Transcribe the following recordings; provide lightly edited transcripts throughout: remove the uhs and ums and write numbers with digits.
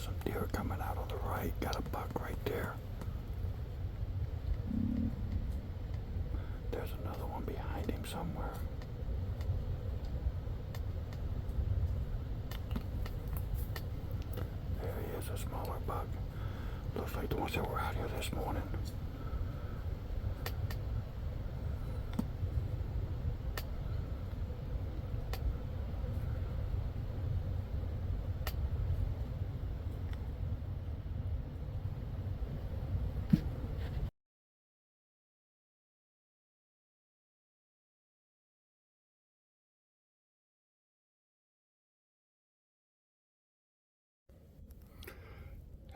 some deer coming out on the right. Got a buck right there. There's another one behind him somewhere. There he is, a smaller buck. Looks like the ones that were out here this morning.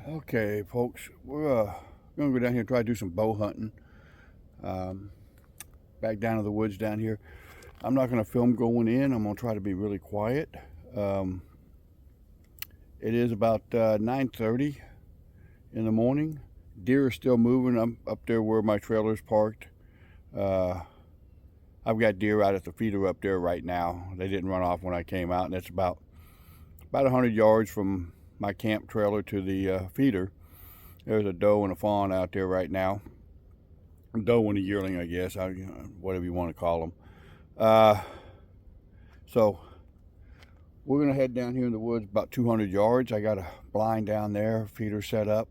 Okay, folks, we're gonna go down here and try to do some bow hunting. Back down to the woods down here. I'm not gonna film going in. I'm gonna try to be really quiet. It is about 9:30 in the morning. Deer are still moving. I'm up there where my trailer's parked. I've got deer out at the feeder up there right now. They didn't run off when I came out, and it's about 100 yards from my camp trailer to the feeder. There's a doe and a fawn out there right now. A doe and a yearling, I guess, whatever you want to call them. So we're gonna head down here in the woods about 200 yards. I got a blind down there, feeder set up,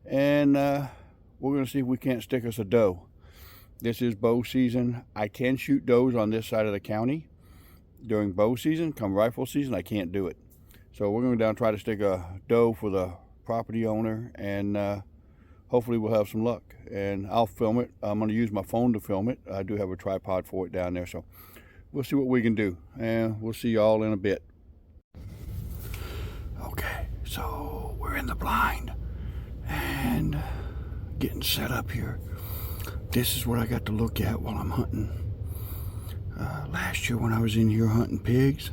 and we're gonna see if we can't stick us a doe. This is bow season. I can shoot does on this side of the county during bow season. Come rifle season, I can't do it. So we're going to go down and try to stick a doe for the property owner, and hopefully we'll have some luck. And I'll film it. I'm going to use my phone to film it. I do have a tripod for it down there, so we'll see what we can do. And we'll see y'all in a bit. Okay, so we're in the blind and getting set up here. This is what I got to look at while I'm hunting. Last year when I was in here hunting pigs,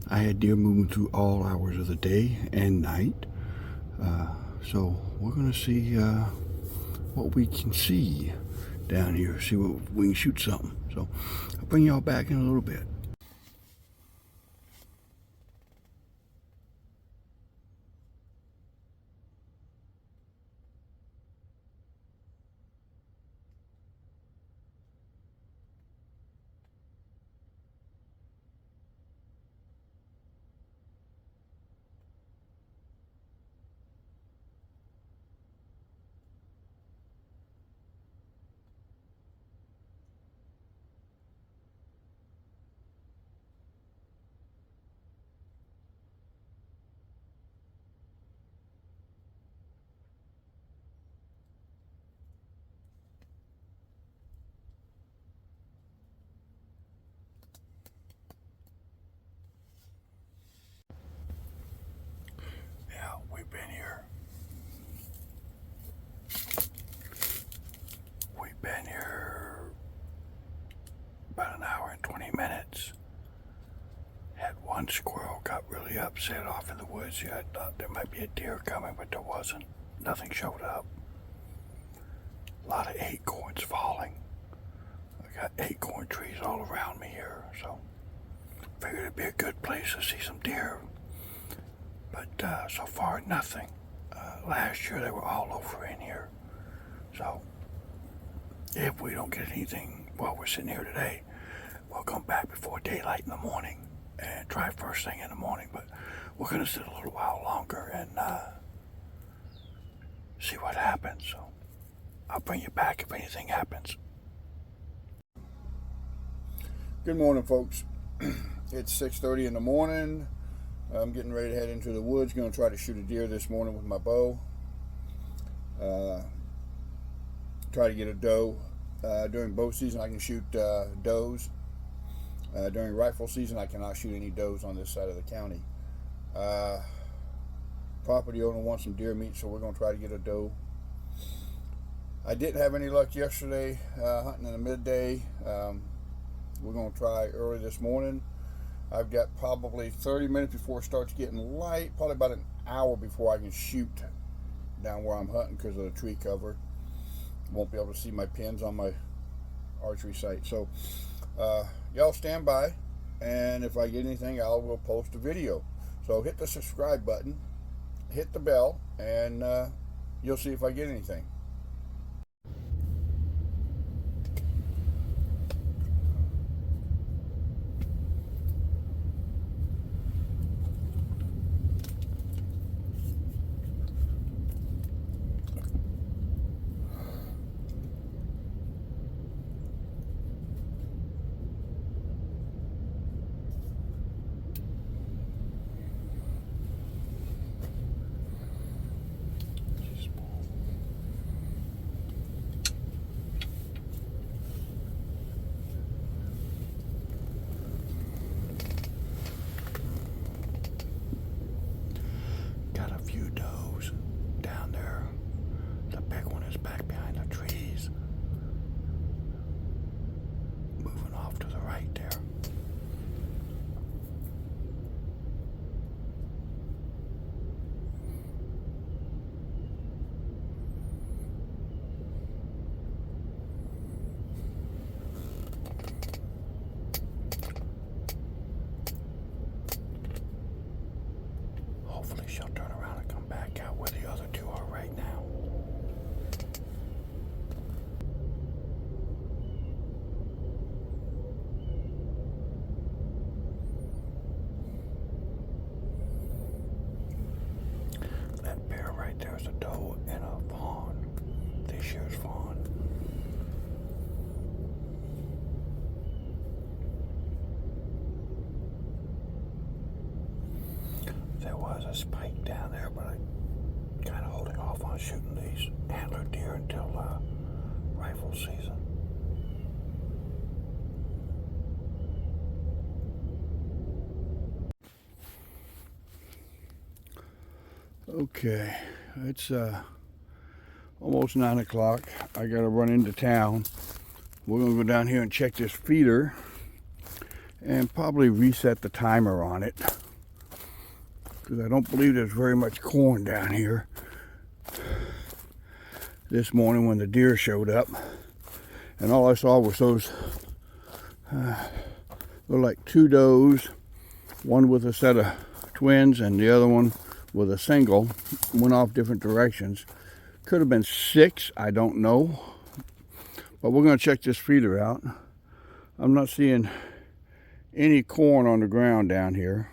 I had deer moving through all hours of the day and night. So we're gonna see what we can see down here, see what we can shoot something. So I'll bring y'all back in a little bit. Yeah, we've been here. We've been here about an hour and 20 minutes. Had one squirrel got really upset off in the woods. Yeah, I thought there might be a deer coming, but there wasn't. Nothing showed up. A lot of acorns falling. I got acorn trees all around me here, so figured it'd be a good place to see some deer. But so far, nothing. Last year they were all over in here. So if we don't get anything while we're sitting here today, we'll come back before daylight in the morning and try first thing in the morning. But we're gonna sit a little while longer and see what happens. So I'll bring you back if anything happens. Good morning, folks. It's 6:30 in the morning. I'm getting ready to head into the woods. Going to try to shoot a deer this morning with my bow. Try to get a doe. During bow season, I can shoot does. During rifle season, I cannot shoot any does on this side of the county. Property owner wants some deer meat, so we're going to try to get a doe. I didn't have any luck yesterday hunting in the midday. We're going to try early this morning. I've got probably 30 minutes before it starts getting light, probably about an hour before I can shoot down where I'm hunting because of the tree cover. Won't be able to see my pins on my archery sight. So y'all stand by, and if I get anything, I will post a video. So hit the subscribe button, hit the bell, and you'll see if I get anything. Got a few does down there. The big one is back behind the trees. Moving off to the right there. Hopefully she'll turn around and come back out where the other two are right now. That pair right there is a doe and a fawn. This year's fawn. There was a spike down there, but I'm kind of holding off on shooting these antlered deer until rifle season. Okay, it's almost 9 o'clock. I gotta run into town. We're gonna go down here and check this feeder and probably reset the timer on it, because I don't believe there's very much corn down here this morning when the deer showed up. And all I saw was those, they're like two does, one with a set of twins and the other one with a single, went off different directions. Could have been 6, I don't know. But we're gonna check this feeder out. I'm not seeing any corn on the ground down here.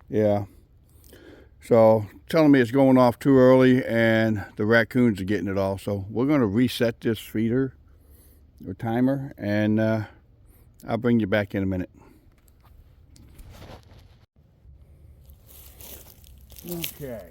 Yeah. So telling me it's going off too early and the raccoons are getting it all. So we're gonna reset this feeder or timer, and I'll bring you back in a minute. Okay.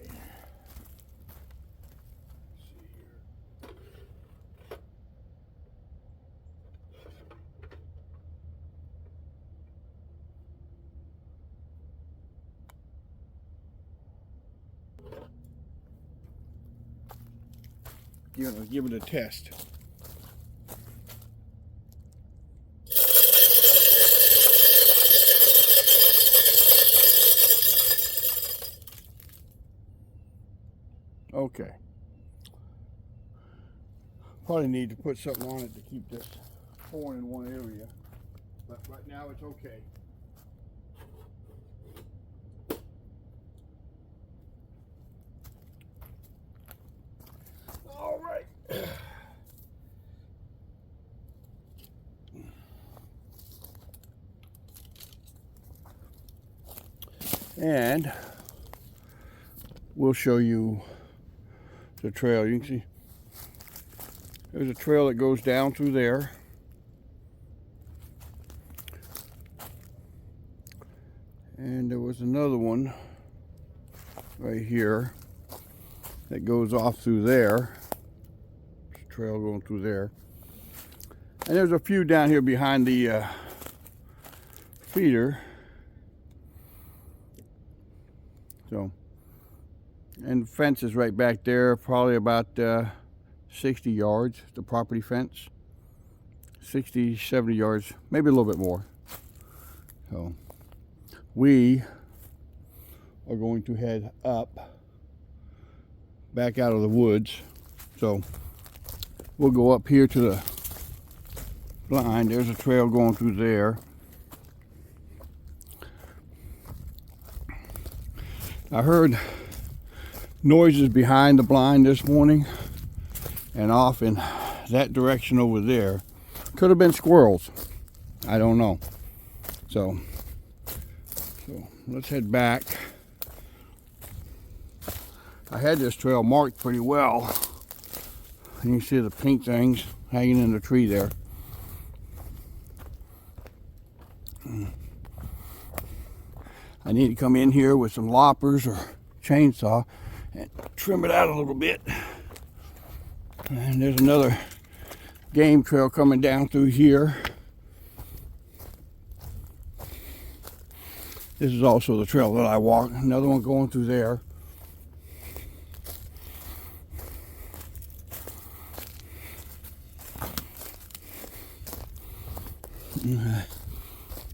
Give it a test. Okay. Probably need to put something on it to keep this corn in one area, but right now it's okay. All right. And we'll show you the trail. You can see there's a trail that goes down through there. And there was another one right here that goes off through there. There's a trail going through there. And there's a few down here behind the feeder. So, and the fence is right back there, probably about 60 yards, the property fence. 60, 70 yards, maybe a little bit more. So, we are going to head up, back out of the woods. So, we'll go up here to the blind. There's a trail going through there. I heard noises behind the blind this morning and off in that direction over there. Could have been squirrels. I don't know. So let's head back. I had this trail marked pretty well. You can see the pink things hanging in the tree there. I need to come in here with some loppers or chainsaw and trim it out a little bit. And there's another game trail coming down through here. This is also the trail that I walk. Another one going through there.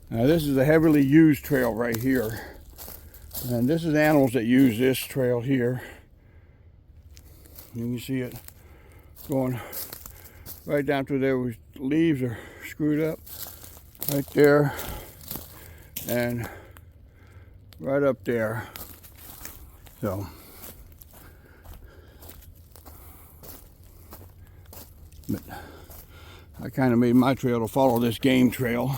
Now this is a heavily used trail right here. And this is animals that use this trail here. You can see it going right down through there where the leaves are screwed up. Right there. And right up there. So but I kind of made my trail to follow this game trail.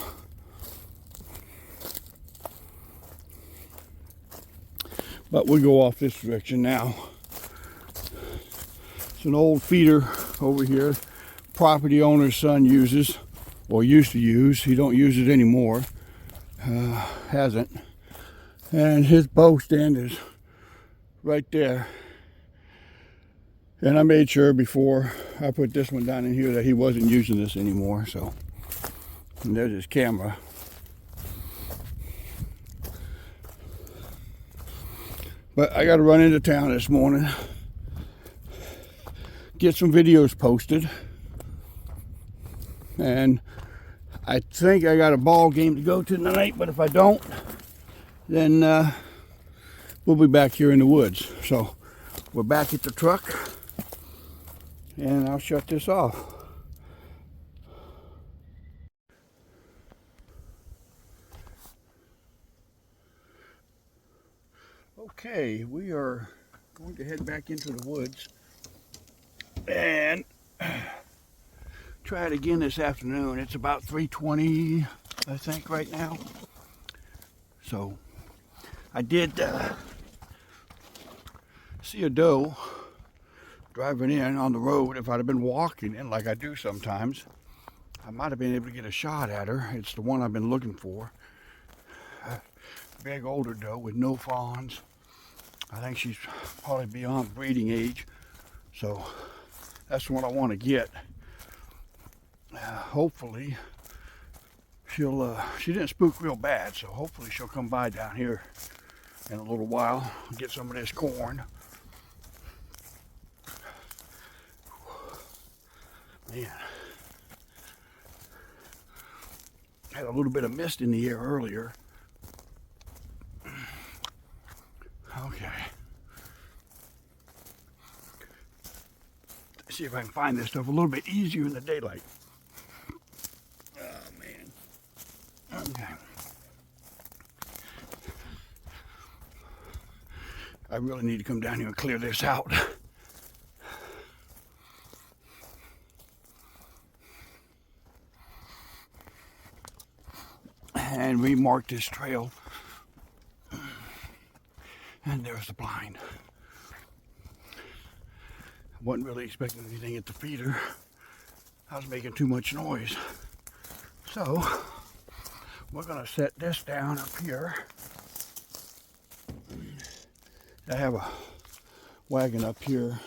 But we go off this direction now. It's an old feeder over here. Property owner's son uses, or used to use. He don't use it anymore. Hasn't. And his bow stand is right there. And I made sure before I put this one down in here that he wasn't using this anymore. So, and there's his camera. But I got to run into town this morning, get some videos posted, and I think I got a ball game to go to tonight, but if I don't, then we'll be back here in the woods. So we're back at the truck, and I'll shut this off. Okay, we are going to head back into the woods and try it again this afternoon. It's about 3:20, I think, right now. So I did see a doe driving in on the road. If I'd have been walking in like I do sometimes, I might have been able to get a shot at her. It's the one I've been looking for. Big older doe with no fawns. I think she's probably beyond breeding age, so that's what I want to get. Hopefully she'll she didn't spook real bad, so hopefully she'll come by down here in a little while and get some of this corn. Man, had a little bit of mist in the air earlier. Okay. See if I can find this stuff a little bit easier in the daylight. Oh man. Okay. I really need to come down here and clear this out. And remark this trail. And there's the blind. I wasn't really expecting anything at the feeder. I was making too much noise. So, we're gonna set this down up here. I have a wagon up here.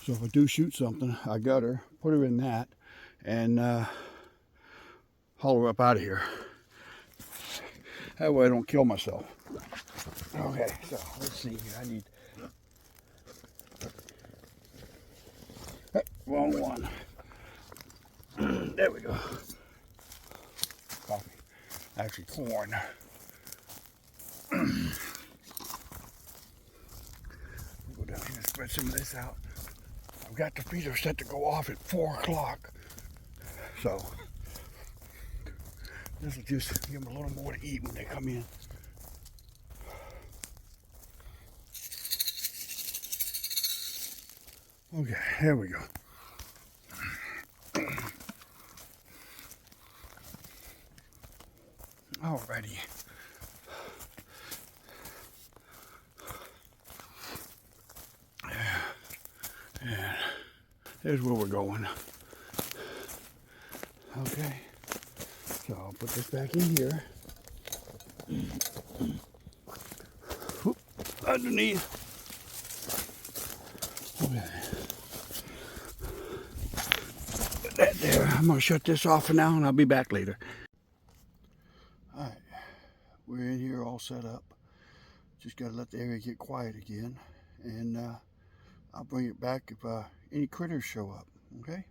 So if I do shoot something, I got her, put her in that, and haul her up out of here. That way I don't kill myself. Okay, so let's see here. I need wrong one. There we go. Coffee. Actually corn. Go down here and spread some of this out. I've got the feeder set to go off at 4 o'clock. So this will just give them a little more to eat when they come in. Okay, there we go. Alrighty. And there's where we're going. Okay. So I'll put this back in here. Oop, underneath. Okay. Put that there. I'm going to shut this off for now and I'll be back later. Alright. We're in here all set up. Just got to let the area get quiet again. And I'll bring it back if any critters show up. Okay?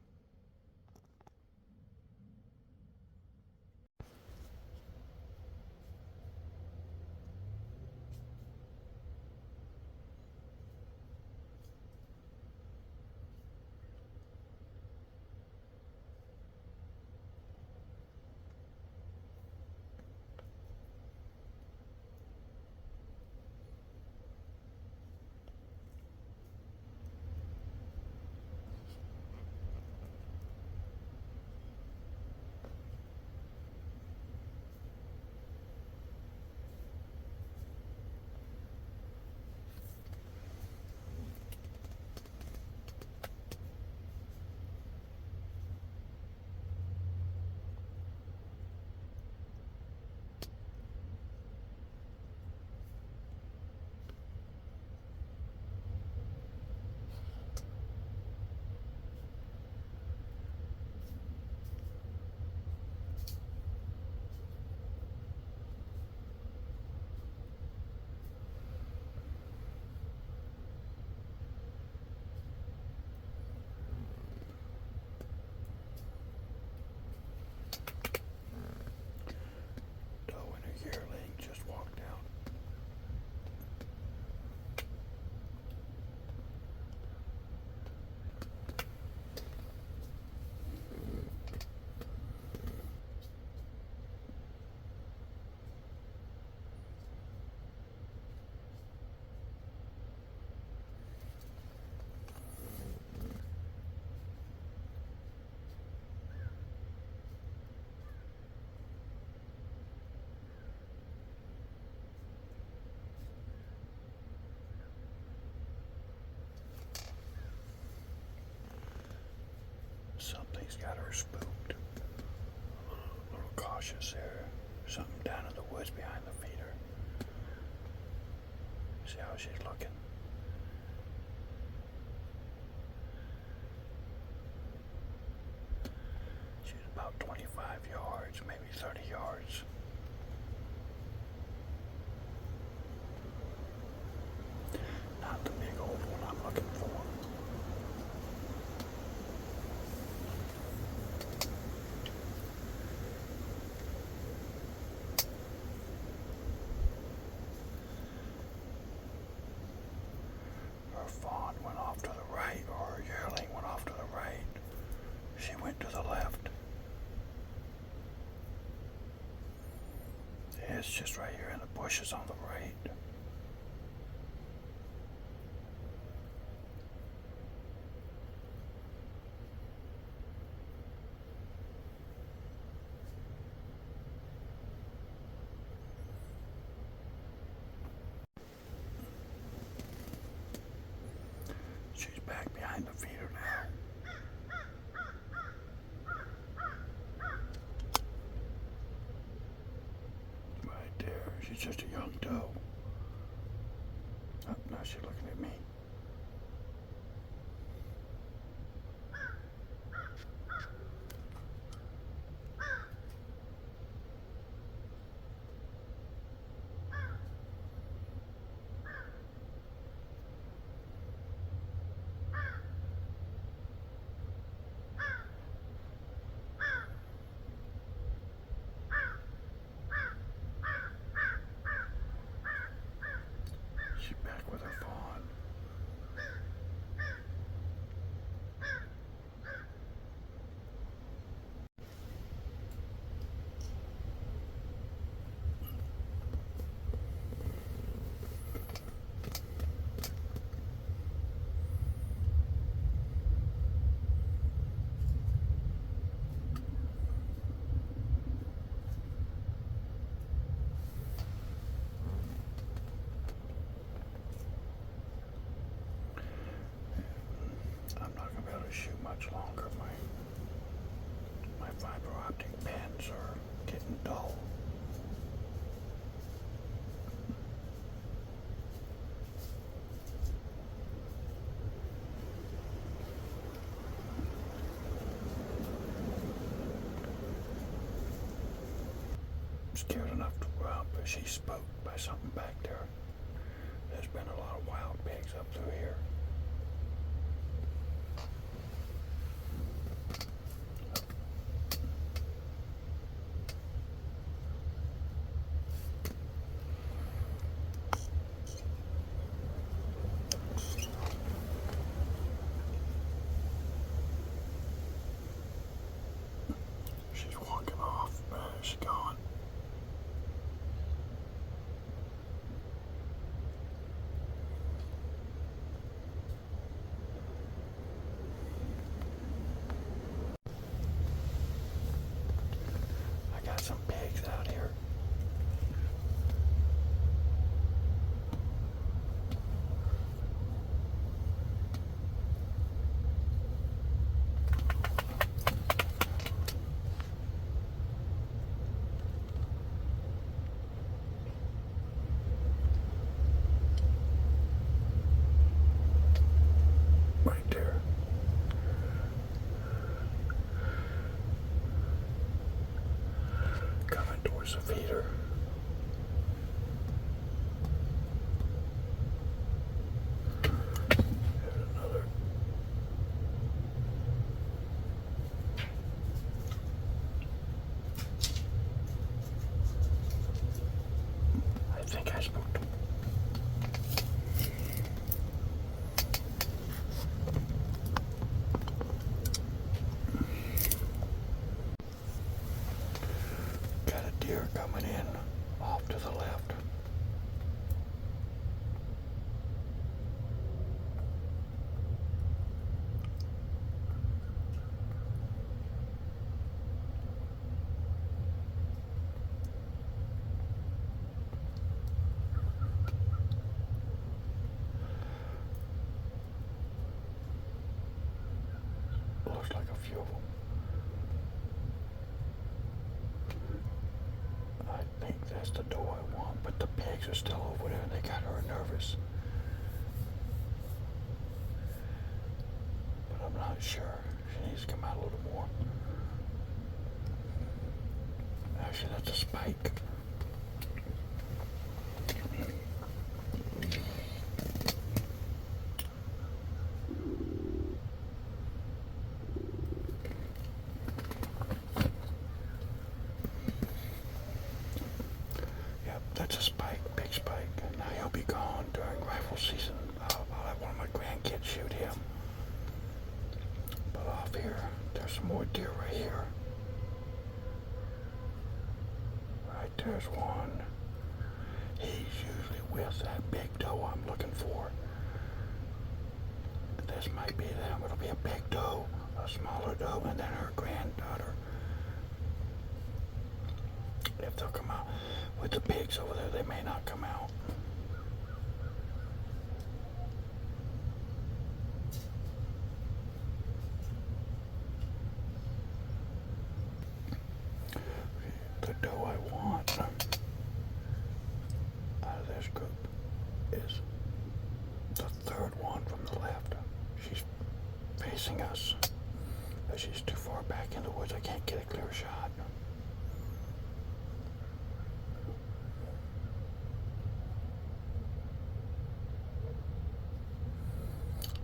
Something's got her spooked. A little cautious there. Something down in the woods behind the feeder. See how she's looking? She's about 25 yards, maybe 30 yards. Not the big old one I'm looking for. Her fawn went off to the right, or her yearling went off to the right. She went to the left. It's just right here in the bushes on the right. She's back behind the feeder now. Right there. She's just a young doe. Oh, now she's looking at me. She's back with her fawn. shoot much longer. My fiber optic pins are getting dull. Scared enough to run, but she's spooked by something back there. There's been a lot of wild pigs up through here. She's walking off. Where's she going? I got some pigs out here. Right there. Coming towards the feeder. There's another. I think I spooked him. Got a deer coming in off to the left. Looks like a few of them. I think that's the doe I want, but the pigs are still over there and they got her nervous. But I'm not sure. She needs to come out a little more. Actually, that's a spike. Yep, that's a spike, big spike. Now he'll be gone during rifle season. I'll have one of my grandkids shoot him. But off here, there's some more deer right here. Right there's one. He's usually with that big doe I'm looking for. This might be them. It'll be a big doe, a smaller doe, and then her granddaughter. If they'll come out. With the pigs over there, they may not come out. The doe I want out of this group is the third one from the left. She's facing us, but she's too far back in the woods. I can't get a clear shot.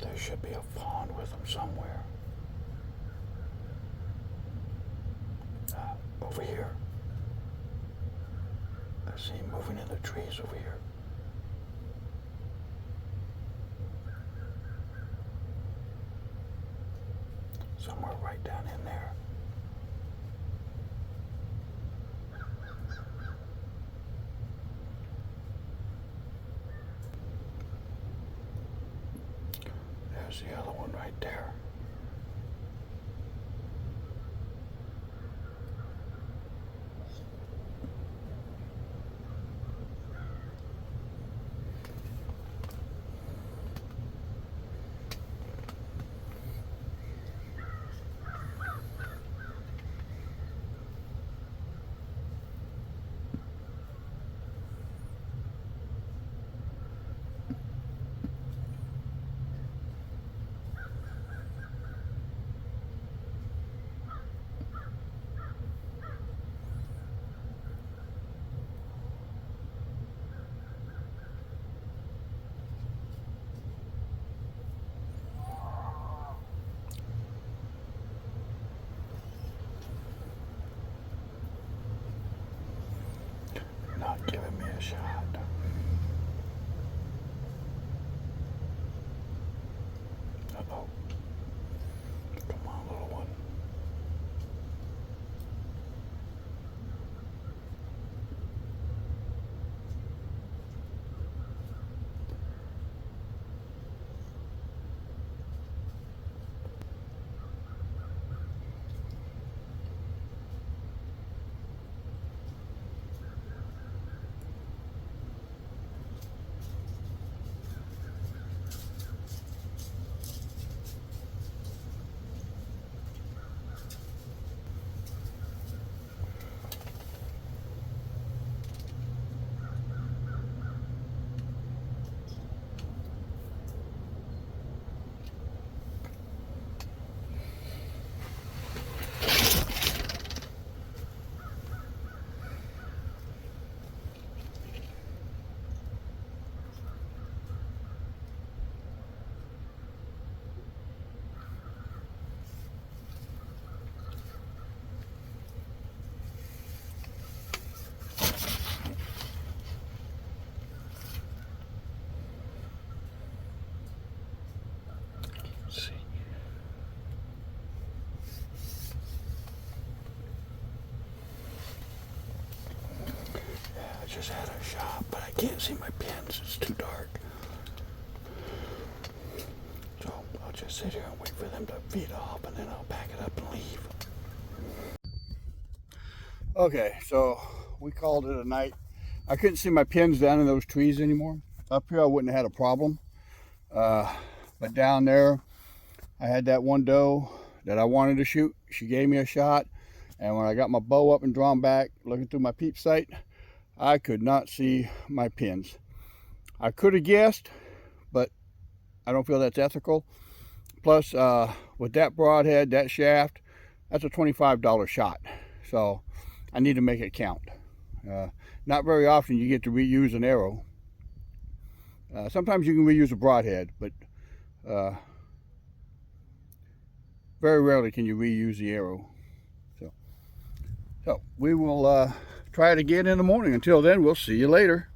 There should be a fawn with them somewhere. Over here. I see him moving in the trees over here. Somewhere right down in there. There's the other one right there. can't see my pins. It's too dark. So I'll just sit here and wait for them to feed off, and then I'll pack it up and leave. Okay, so we called it a night. I couldn't see my pins down in those trees anymore. Up here I wouldn't have had a problem. But down there, I had that one doe that I wanted to shoot. She gave me a shot. And when I got my bow up and drawn back, looking through my peep sight, I could not see my pins. I could have guessed, but I don't feel that's ethical. Plus, with that broadhead, that shaft, that's a $25 shot. So I need to make it count. Not very often you get to reuse an arrow. Sometimes you can reuse a broadhead, but very rarely can you reuse the arrow. So we will try it again in the morning. Until then, we'll see you later.